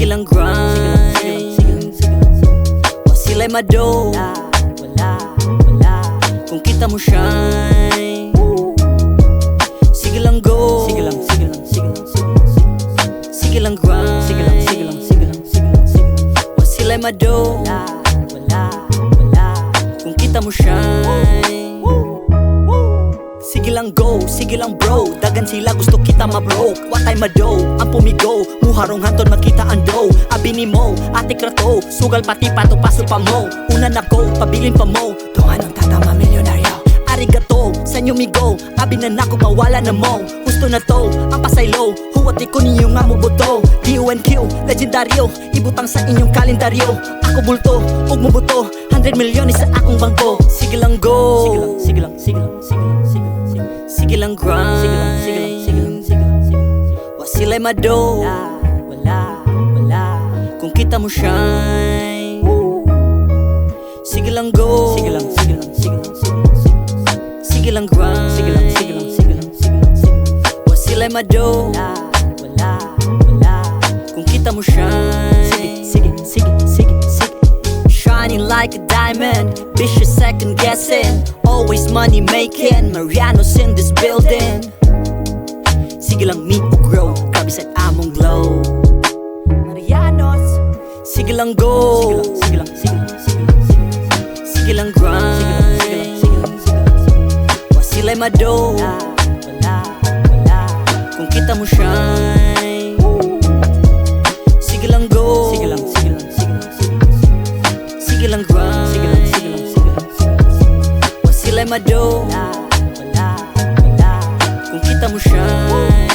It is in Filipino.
lang grind, wa sila'y mado. Kung kita mo shine, sige lang go. Sige lang grind, wa sila'y mado. Kung kita mo shine, sige lang go, sige lang bro. Dagan sila gusto kita ma-broke. What time mado, ang pumigo. Muharong hanton makita ang dough. Abi ni mo, ate krato. Sugal pati pato paso pa mo. Una na go, pabilin pa mo. Tunga ng tatama milyonaryo. Arigato, sa inyo migo. Abi na nako mawala na mo. Gusto na to, ang pasaylo. Huwati ko ninyo nga mo boto. DUNQ, legendaryo. Ibutang sa inyong kalendaryo. Ako bulto, ug mo buto. 100 milyon sa akong bangko. Sige lang go. Sige lang grind, wa sila'y mado. Kung kita mo shine, sige lang go. Sige lang grind, wa sila'y mado. Kung kita mo shine, shining like a diamond, vicious second guessing, always money making. Mariano's in this building. Sige lang me o grow, grabe sa among glow. Mariano's, sige lang go. Sige lang grind, wa sila'y mado. Kung kita mo shine, sige lang go. Sige lang grind, wa sila'y mado. Kung kita mo shine.